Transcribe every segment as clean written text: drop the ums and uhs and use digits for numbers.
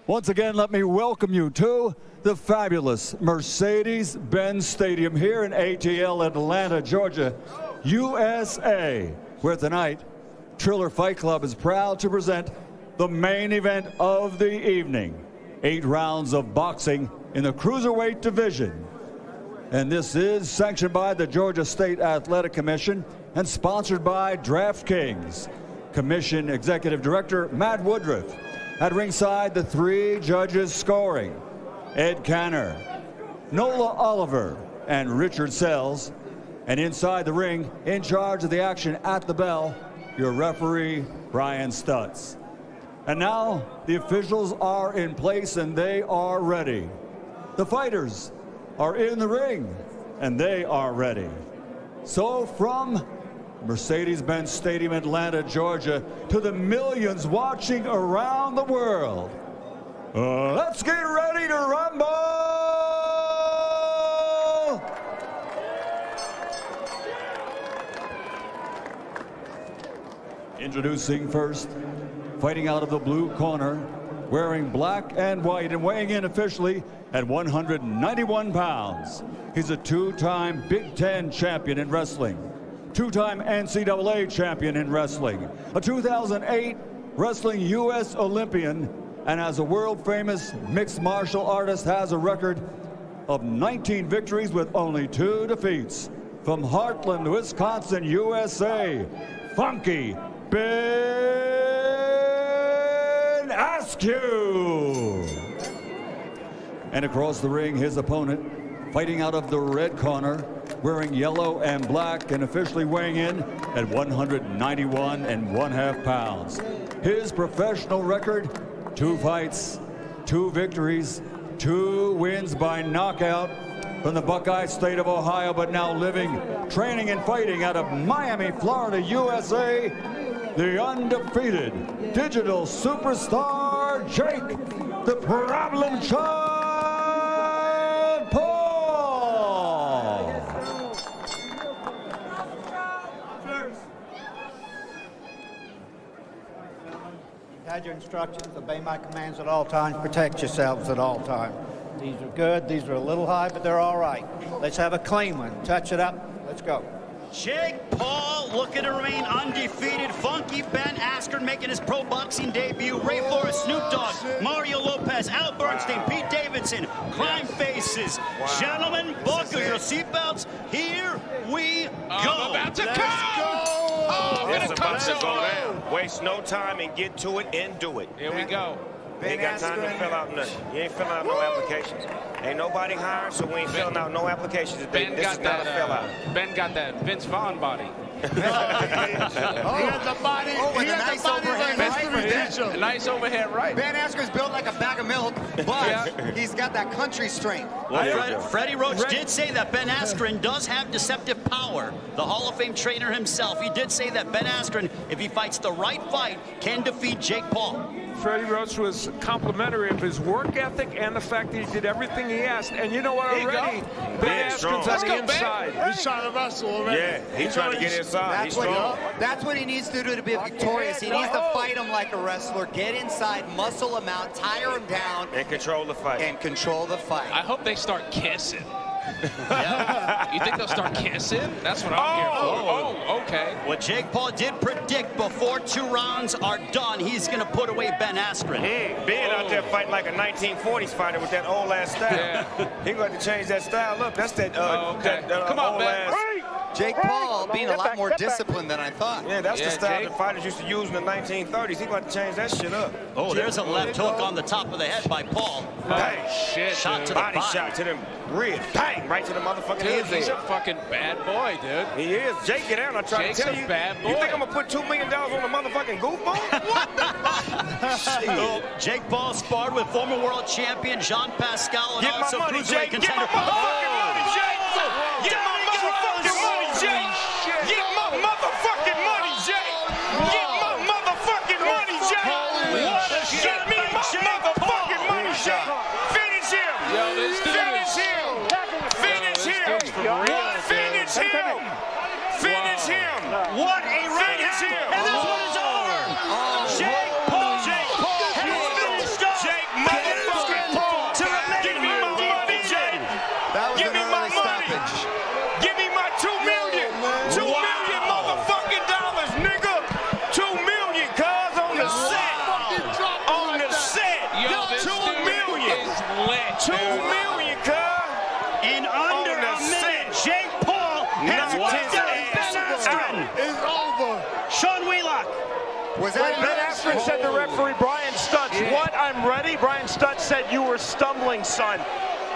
Once again, let me welcome you to the fabulous Mercedes-Benz Stadium here in ATL, Atlanta, Georgia, USA, where tonight Triller Fight Club is proud to present the main event of the evening. 8 rounds of boxing in the cruiserweight division. And this is sanctioned by the Georgia State Athletic Commission and sponsored by DraftKings. Commission Executive Director Matt Woodruff. At ringside, the 3 judges scoring: Ed Canner, Nola Oliver, and Richard Sells. And inside the ring, in charge of the action at the bell, your referee, Brian Stutz. And now, the officials are in place and they are ready. The fighters are in the ring and they are ready. So from Mercedes-Benz Stadium, Atlanta, Georgia, to the millions watching around the world, let's get ready to rumble! Introducing first, fighting out of the blue corner, wearing black and white and weighing in officially at 191 pounds. He's a 2-time Big Ten champion in wrestling, 2-time NCAA champion in wrestling, a 2008 Wrestling U.S. Olympian, and as a world-famous mixed martial artist has a record of 19 victories with only 2 defeats. From Heartland, Wisconsin, USA, Funky Ben Askren. And across the ring, his opponent, fighting out of the red corner, wearing yellow and black and officially weighing in at 191½ pounds. His professional record: 2 fights, 2 victories, 2 wins by knockout. From the Buckeye State of Ohio, but now living, training, and fighting out of Miami, Florida, USA, the undefeated digital superstar, Jake the Problem Child Paul. You've had your instructions, obey my commands at all times, protect yourselves at all times. These are good, these are a little high, but they're all right. Let's have a clean one. Touch it up, let's go. Jake Paul looking to remain undefeated. Funky Ben Askren making his pro boxing debut. Ray Flores, Snoop Dogg, Mario Lopez, Al Bernstein, Pete Davidson, Crime Faces. Gentlemen, buckle your seatbelts. Here we go. I'm about to Let's go. go. Oh, It's about to go down. down. Waste no time and get to it and do it. Here we go. You ain't got time to fill out nothing. You ain't filling out no applications. Ain't nobody hired, so we ain't filling out no applications today. This is not a fill out. Ben got that Vince Vaughn body. He has the body. With a nice overhead right. A nice overhead right. Ben Askren's built like a bag of milk, but he's got that country strength. Freddie Roach did say that Ben Askren does have deceptive power. The Hall of Fame trainer himself, he did say that Ben Askren, if he fights the right fight, can defeat Jake Paul. Freddie Roach was complimentary of his work ethic and the fact that he did everything he asked. And you know what, already, Ben Askren's on the inside. He's trying to wrestle already. Yeah, he's trying to get inside. He's strong. That's what he needs to do to be victorious. He needs to fight him like a wrestler, get inside, muscle him out, tire him down. And control the fight. And control the fight. I hope they start kissing. Yeah. You think they'll start kissing? That's what I'm here for. Oh, okay. What Jake Paul did predict before 2 rounds are done, he's going to put away Ben Askren. Ben out there fighting like a 1940s fighter with that old ass style. Yeah. He going to change that style up. That's that, Come on, old Ben. ass. Jake Paul being a lot more disciplined than I thought. Yeah, that's the style Jake. that fighters used to use in the 1930s. He's going to change that shit up. Oh, there's a left hook on the top of the head by Paul. Dang. Shit, Shot dude. to the Body body. shot to them ribs. Bang! Right to the motherfucking Dude, head. he's a fucking bad boy, dude. He is. Jake, get out. I try Jake's to tell a you. bad boy. You think I'm going to put $2 million on a motherfucking goofball? What the fuck? Oh, Jake Paul sparred with former world champion Jean Pascal and Get my also money, cruiserweight Jake. Get my contender. motherfucking money, Jake. Get my motherfucking money, Jake. Get my motherfucking money, Jake. Get my motherfucking money, Jake. Get me my motherfucking money, Jake. Finish him. Yo, let's do Finish this. him. Finish him. This dude's for real, Finish dude. him. Finish him. What a right Finish hand. him. And this one is over. Jake Paul has finished up. Jake 2 million, In under a minute, Jake Paul has knocked out Ben Askren. It's over. Sean Wheelock. Was that Ben Askren said to referee Brian Stutz, "What? I'm ready." Brian Stutz said, "You were stumbling, son."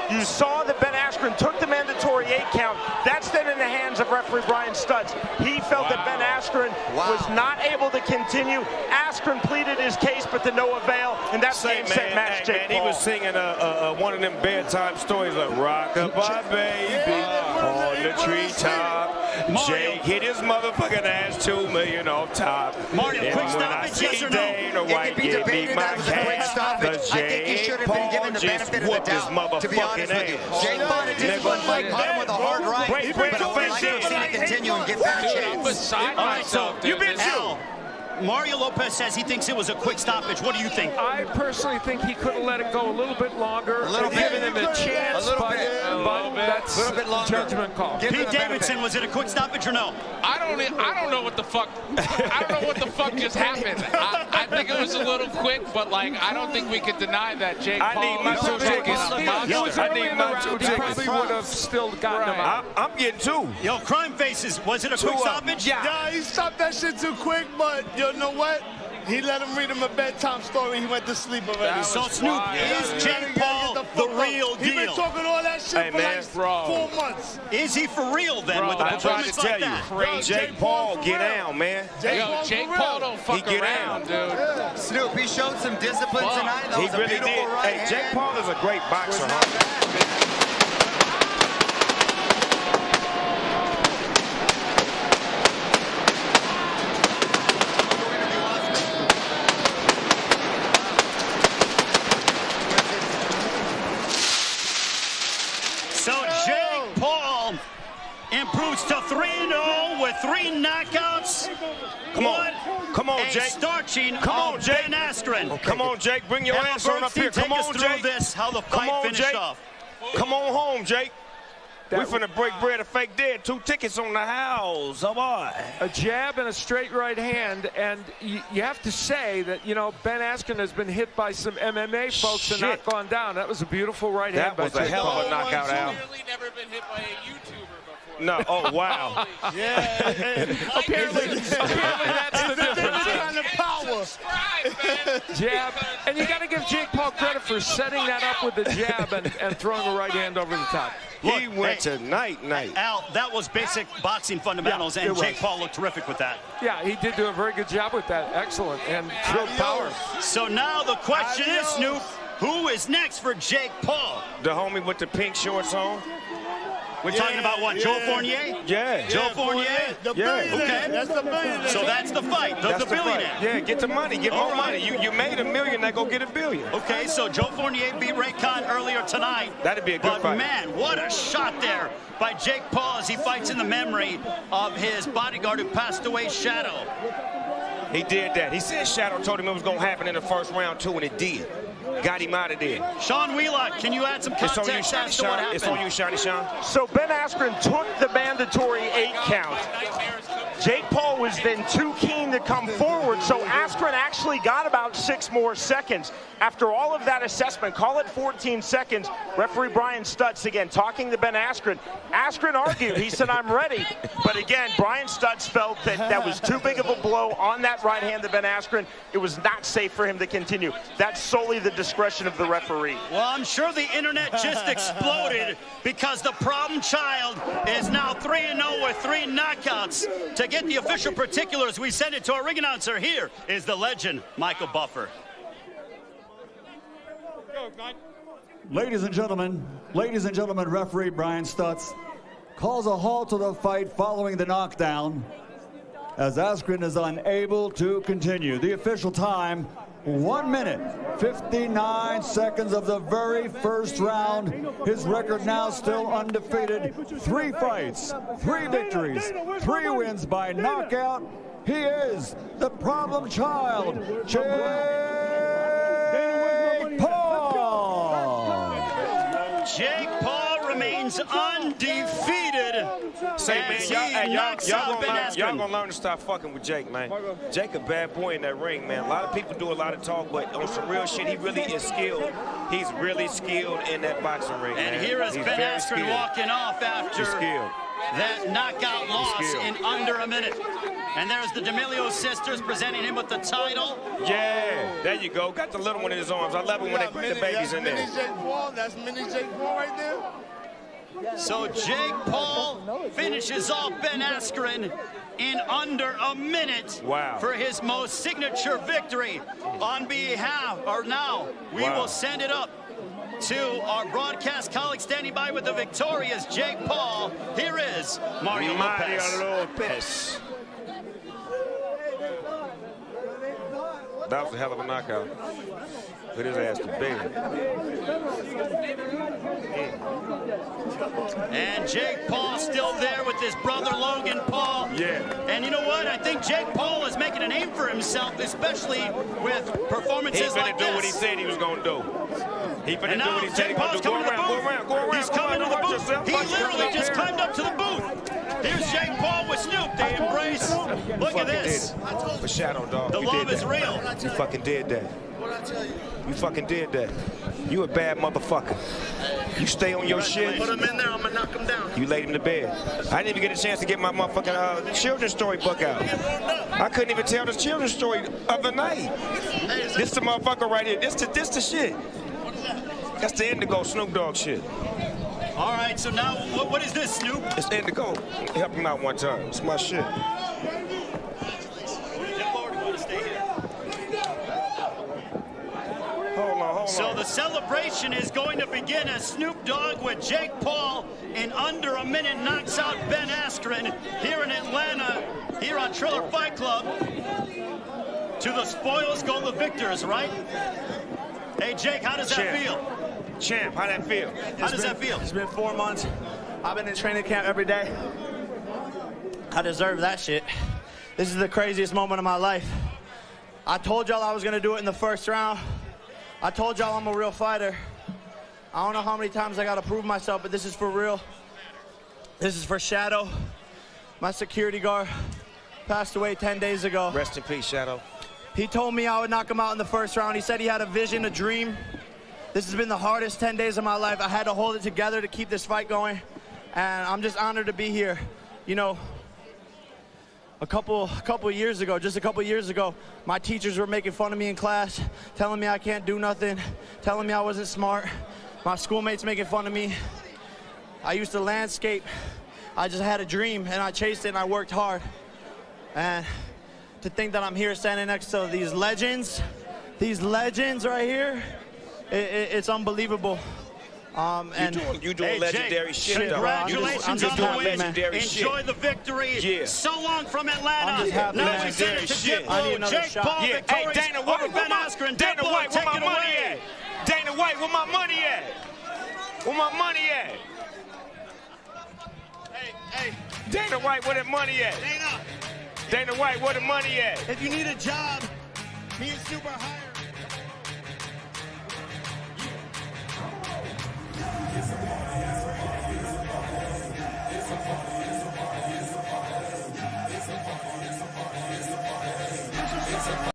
You saw that Ben Askren took the mandatory 8 count. That's then in the hands of referee Brian Stutz. He felt that Ben Askren was not able to continue. Askren pleaded his case, but to no avail, and that game set match Jake Paul. He was singing one of them bedtime stories like "Rock-a-bye Baby" on the treetop. Jake hit his motherfucking ass 2 million off top. Mario, quick stoppage, yes or no? It could be debated that was a quick stoppage. I think he should have been given the benefit of the doubt, to be honest with you. Jake fought a disciplined fight, caught him with a hard right, but I'd like to see it continue and give Ben a chance. All right, so you've been Mario Lopez says he thinks it was a quick stoppage. What do you think? I personally think he could have let it go a little bit longer. Given him a chance, but that's a little bit longer. Judgment call. Pete Davidson, was it a quick stoppage or no? I don't know what the fuck. I don't know what the fuck just happened. I think it was a little quick, but like I don't think we could deny that Jake Paul. I need my 2 tickets. I need my 2 tickets. He probably would have still gotten him out. I'm getting 2. Yo, Crime Faces, was it a quick stoppage? Yeah, he stopped that shit too quick, but you know what? He let him read him a bedtime story. He went to sleep already. So, Snoop, is Jake Paul the real deal? He been talking all that shit for like 4 months. Is he for real then with the performance like that? Jake Paul, get down, man. Jake Paul don't fuck around, dude. Snoop, he showed some discipline tonight. That was a beautiful right hand. Jake Paul is a great boxer, So Jake Paul improves to 3-0 with 3 knockouts. Come on, Jake. Starching on, Jake. Ben Askren. Come on, Jake. Bring your ass on up here. Come on, Jake. This, how the fight finished off. Come on home, Jake. We finna break bread and fake dead. 2 tickets on the house. Oh, boy. A jab and a straight right hand, and you have to say that, you know, Ben Askren has been hit by some MMA folks and not gone down. That was a beautiful right hand by Jake Paul. That was a hell of a knockout, Al. Clearly never been hit by a YouTuber before. No, oh, wow. Apparently that's the difference. Kind of power. Jab, and you got to give Jake Paul credit for setting that up with the jab and throwing a right hand over the top. He went to night. Al, that was basic boxing fundamentals, and Jake Paul looked terrific with that. Yeah, he did do a very good job with that. Excellent, and showed power. So now the question is, Snoop, who is next for Jake Paul? The homie with the pink shorts on. We're talking about what, Joe Fournier? Yeah. Joe Fournier? The billionaire. Okay. That's the billionaire. So that's the fight, the billionaire. Yeah, get the money, get more money. You made $1 million, now go get $1 billion. Okay, so Joe Fournier beat Ray Khan earlier tonight. That'd be a good fight. But man, what a shot there by Jake Paul as he fights in the memory of his bodyguard who passed away, Shadow. He did that. He said Shadow told him it was going to happen in the first round, too, and it did. Got him out of there. Sean Wheelock, can you add some context as to what happened? It's on you, Shiny Sean. So Ben Askren took the mandatory 8 count. Jake Paul was then too keen to come forward, so Askren actually got about 6 more seconds. After all of that assessment, call it 14 seconds, referee Brian Stutz again talking to Ben Askren. Askren argued, he said, "I'm ready." But again, Brian Stutz felt that that was too big of a blow on that right hand to Ben Askren. It was not safe for him to continue. That's solely the discretion of the referee. Well, I'm sure the internet just exploded because the problem child is now 3-0 with 3 knockouts. To get the official particulars, we send it to our ring announcer. Here is the legend, Michael Buffer. Ladies and gentlemen, referee Brian Stutz calls a halt to the fight following the knockdown as Askren is unable to continue. The official time, 1 minute, 59 seconds of the very first round. His record now still undefeated. 3 fights, 3 victories, 3 wins by knockout. He is the problem child, Jake Paul. Jake Paul remains undefeated. Say, man, y'all gonna learn to stop fucking with Jake, man. Jake a bad boy in that ring, man. A lot of people do a lot of talk, but on some real shit, he really is skilled. He's really skilled in that boxing ring, and man. here is He's Ben very Askren skilled. walking off after that knockout loss in under a minute. And there's the D'Amelio sisters presenting him with the title. Yeah, there you go. Got the little one in his arms. I love it when they put the babies in there. That's mini Jake Paul right there. So Jake Paul finishes off Ben Askren in under a minute for his most signature victory. On behalf, or now, we will send it up to our broadcast colleague standing by with the victorious Jake Paul. Here is Mario Lopez. That was a hell of a knockout. Put his ass to bed. And Jake Paul still there with his brother Logan Paul. Yeah. And you know what? I think Jake Paul is making a name for himself, especially with performances like this. He finna do what he said he was gonna do. He finna do what he said he was gonna do. Go around. He's coming to the booth. He literally just climbed up to the booth. Here's Jake Paul with Snoop. They embrace. Look at this. For Shadow, dog. The love is real. You fucking did that. You fucking did that. You a bad motherfucker. You stay on your shit. Put him in there, I'm gonna knock him down. You laid him to bed. I didn't even get a chance to get my motherfucking children's story book out. I couldn't even tell the children's story of the night. This the motherfucker right here. This the shit. That's the Indigo Snoop Dogg shit. All right, so now what is this, Snoop? It's Indigo. Help him out one time. It's my shit. Hold on. So the celebration is going to begin as Snoop Dogg with Jake Paul in under a minute knocks out Ben Askren here in Atlanta, here on Triller Fight Club. To the spoils go the victors, right? Hey, Jake, how does that feel? Champ, how that feel? How does that feel? It's been 4 months. I've been in training camp every day. I deserve that shit. This is the craziest moment of my life. I told y'all I was gonna do it in the first round. I told y'all I'm a real fighter. I don't know how many times I gotta prove myself, but this is for real. This is for Shadow. My security guard passed away 10 days ago. Rest in peace, Shadow. He told me I would knock him out in the first round. He said he had a vision, a dream. This has been the hardest 10 days of my life. I had to hold it together to keep this fight going. And I'm just honored to be here. You know, a couple years ago, my teachers were making fun of me in class, telling me I can't do nothing, telling me I wasn't smart. My schoolmates making fun of me. I used to landscape. I just had a dream and I chased it and I worked hard. And to think that I'm here standing next to these legends right here, it's unbelievable. And you doing legendary shit, though. Congratulations on the win. Enjoy the victory. Yeah. So long from Atlanta. Now we send it to Jake Paul, victorious. Hey, Dana White, Ben Askren. Dana White, where my money at? Dana White, where my money at? Where my money at? Hey. Dana White, where the money at? Dana White, where the money at? If you need a job, me and Super hire.